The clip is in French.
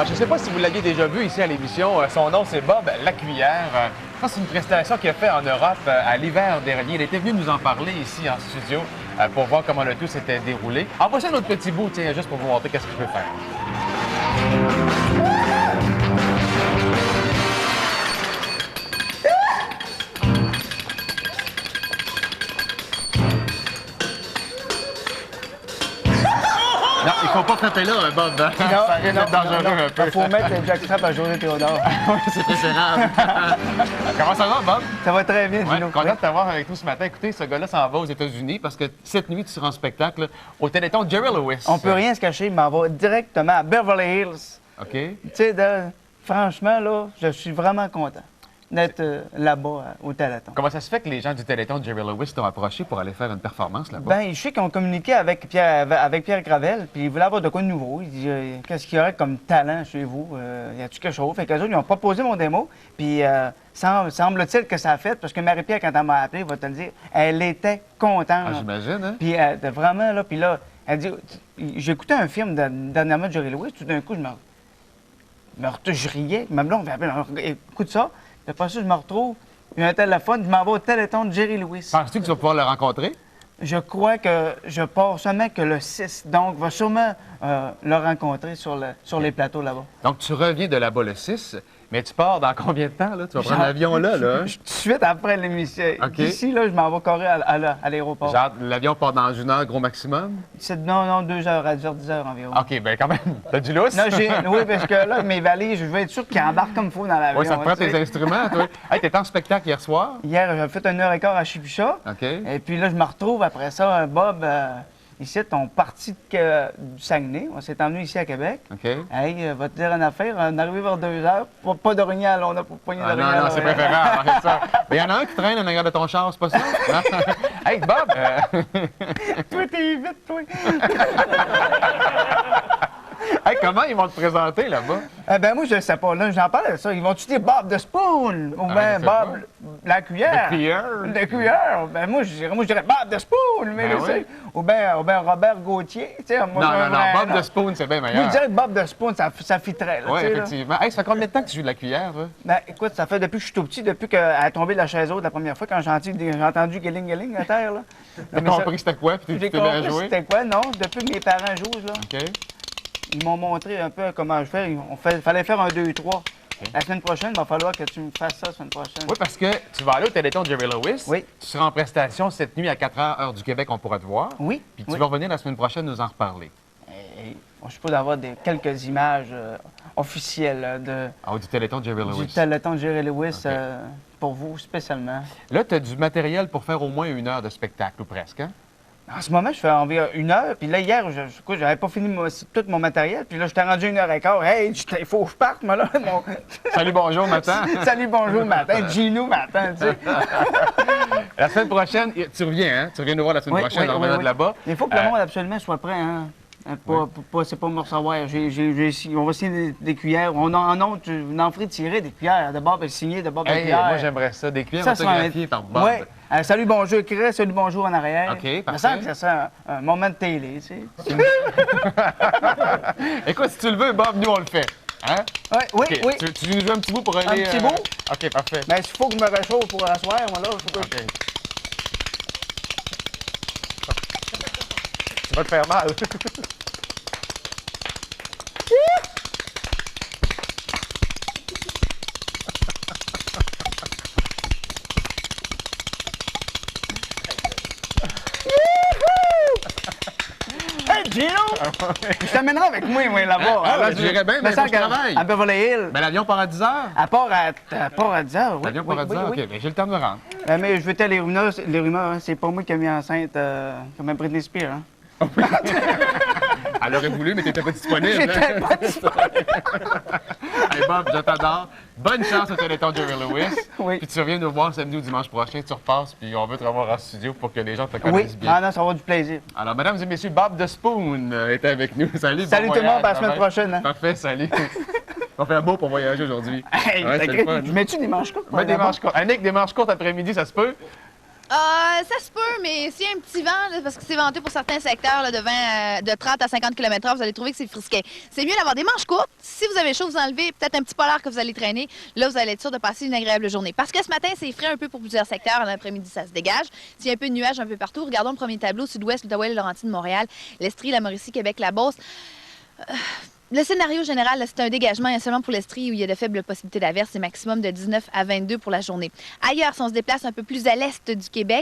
je ne sais pas si vous l'aviez déjà vu ici à l'émission. Son nom, c'est Bob Lacuillère. Ça, c'est une prestation qu'il a fait en Europe à l'hiver dernier. Il était venu nous en parler ici en studio pour voir comment le tout s'était déroulé. Envoyez un autre petit bout, tiens, juste pour vous montrer qu'est-ce qu'il peut faire. Non, il faut pas frapper là, Bob. Ça risque d'être dangereux un peu. Il faut mettre le jackstrap à José Théodore. Oui, c'est préférable. Comment ça va, Bob? Ça va très bien, Ouais, Gino. content de t'avoir avec nous ce matin. Écoutez, ce gars-là s'en va aux États-Unis parce que cette nuit, tu seras en spectacle au Téléthon Jerry Lewis. On peut rien se cacher, il m'en va directement à Beverly Hills. OK. Tu sais, franchement, là, je suis vraiment content d'être là-bas au Téléthon. Comment ça se fait que les gens du Téléthon Jerry Lewis t'ont approché pour aller faire une performance là-bas? Ben, je sais qu'on communiquait avec Pierre Gravel, puis ils voulaient avoir de quoi de nouveau. Il dit qu'est-ce qu'il y aurait comme talent chez vous? Y a-tu quelque chose? Fait qu'eux autres, ils ont proposé mon démo, puis semble-t-il que ça a fait, parce que Marie-Pierre, quand elle m'a appelé, va te le dire, elle était contente. Ah, j'imagine, hein? Puis vraiment, là, puis là, elle dit j'écoutais un film dernièrement de Jerry Lewis, tout d'un coup, je riais. Même là, on fait appeler, écoute ça. Puis après ça, je me retrouve, il y a un téléphone, je m'en vais au Téléthon de Jerry Lewis. Penses-tu que tu vas pouvoir le rencontrer? Je crois que je pars seulement que le 6, donc je vais sûrement le rencontrer sur les plateaux là-bas. Donc, tu reviens de là-bas le 6, mais tu pars dans combien de temps, là? Tu vas prendre l'avion là? Tout de suite après l'émission. OK. Ici, là, je m'en vais courir à l'aéroport. Genre, l'avion part dans 1 heure, gros maximum? Non, 2 heures, à 10 heures environ. OK, bien quand même, t'as du lousse? Non, oui, parce que là, mes valises, je veux être sûr qu'ils embarquent comme il faut dans l'avion. Oui, ça te prend tu sais. tes instruments, toi. Hey, t'étais en spectacle hier soir? Hier, j'ai fait 1h15 à Chipicha. OK. Et puis là, je me retrouve après ça, Bob, ici, on partit du Saguenay. On s'est emmené ici à Québec. OK. Hey, va te dire une affaire, on est arrivé vers 2 heures. Pas d'orignal, on a pas pogné Ah, d'orignal. non, c'est préférable, arrête ça. Mais il y en a un qui traîne en arrière de ton char, c'est pas ça? Hey, Bob! Toi, t'es vite, toi. Hey, comment ils vont te présenter là-bas? Ben moi, je sais pas. Là, j'en parle de ça. Ils vont-tu dire Bob the Spoon? Ou je bien sais Bob la cuillère? La cuillère? La cuillère. Ben moi, je dirais Bob the Spoon. Mais Ben tu sais. oui. Ou bien Robert Gauthier. Tu sais, moi, Non, Bob the Spoon, c'est bien Moi, meilleur. je dirais que Bob the Spoon, ça fitterait. Là, Oui, tu sais, là. effectivement. Hey, ça fait combien de temps que tu joues de la cuillère, toi? Ben, écoute, ça fait depuis que je suis tout petit, depuis qu'elle est tombée de la chaise haute la première fois, quand j'ai entendu Guéling à terre, là. T'as compris c'était quoi, puis tu J'ai t'es bien compris joué? c'était quoi, non? Depuis que mes parents jouent, là, OK. ils m'ont montré un peu comment je fais. Fallait faire un 2 et 3. La semaine prochaine, il va falloir que tu me fasses ça la semaine prochaine. Oui, parce que tu vas aller au Téléthon Jerry Lewis. Oui. Tu seras en prestation cette nuit à 4 h, heure du Québec, on pourra te voir. Oui. Puis tu oui. vas revenir la semaine prochaine nous en reparler. Je suppose d'avoir quelques images officielles Ah, du Téléthon Jerry du Lewis. Téléthon de Jerry Lewis OK. pour vous spécialement. Là, tu as du matériel pour faire au moins 1 heure de spectacle, ou presque, hein? En ce moment, je fais environ 1 heure. Puis là, hier, j'avais pas fini tout mon matériel. Puis là, j'étais rendu 1h15. Hey, il faut que je parte, moi, là. Salut, bonjour, matin. Salut, bonjour, matin. Gino, matin, tu sais. La semaine prochaine, tu reviens, hein? Tu reviens nous voir la semaine prochaine, on reviendra de là-bas. Il faut que le monde absolument soit prêt, hein. C'est pas me recevoir. On va signer des cuillères. On en ferait tirer des cuillères. De Bob, signé de Bob de Hey, cuillères. moi, j'aimerais ça. Des cuillères Ça sera autographiées par Bob. Oui. Salut, bonjour, écrit, salut, bonjour en arrière. OK, Il me parfait. semble que ça serait un moment de télé, tu sais. Écoute, si tu le veux, Bob, nous, on le fait. Hein? Oui, oui, OK. oui. Tu nous joues un petit bout pour aller... petit bout? OK, parfait. Mais s'il faut que je me réchauffe pour asseoir, moi, là, faut que OK. Tu vas te faire mal. Hey, Gino! Je t'amènerai avec moi, là-bas. Ah, ben, j'irais bien, mais ça, faut que je travaille. À Beverly Hills. Ben, l'avion part à 10 h. À part à 10 heures, oui. L'avion part à 10 h? oui. OK, ben, j'ai le temps de me rendre. Mais je veux dire, les rumeurs, hein, c'est pas moi qui ai mis enceinte comme un Britney Spears. Hein. Elle aurait voulu, mais t'étais pas disponible. J'étais hein? pas disponible. Hey Bob, je t'adore. Bonne chance au Téléthon Jerry Lewis. Oui. Puis tu reviens nous voir samedi ou dimanche prochain, tu repasses, puis on veut te revoir en studio pour que les gens te Oui, connaissent bien. non, ça va avoir du plaisir. Alors, mesdames et messieurs, Bob the Spoon est avec nous. Salut, Salut bon tout le monde, voyage, à la semaine bye-bye. prochaine. Hein. Parfait, salut. On fait un beau pour voyager aujourd'hui. Hey, Ouais, c'est le fun. je mets-tu des manches courtes? Mets des manches courtes. Annick, des manches courtes après-midi, ça se peut? Ça se peut, mais s'il y a un petit vent, là, parce que c'est venté pour certains secteurs là, de 30 à 50 km/h, vous allez trouver que c'est frisquet. C'est mieux d'avoir des manches courtes. Si vous avez chaud, vous enlevez peut-être un petit polar que vous allez traîner. Là, vous allez être sûr de passer une agréable journée. Parce que ce matin, c'est frais un peu pour plusieurs secteurs. L'après-midi, ça se dégage. S'il y a un peu de nuages un peu partout, regardons le premier tableau, sud-ouest, l'Outaouais, le Laurentide, Montréal, l'Estrie, la Mauricie, Québec, la Beauce. Le scénario général, c'est un dégagement seulement pour l'Estrie où il y a de faibles possibilités d'averse, c'est maximum de 19 à 22 pour la journée. Ailleurs, si on se déplace un peu plus à l'est du Québec,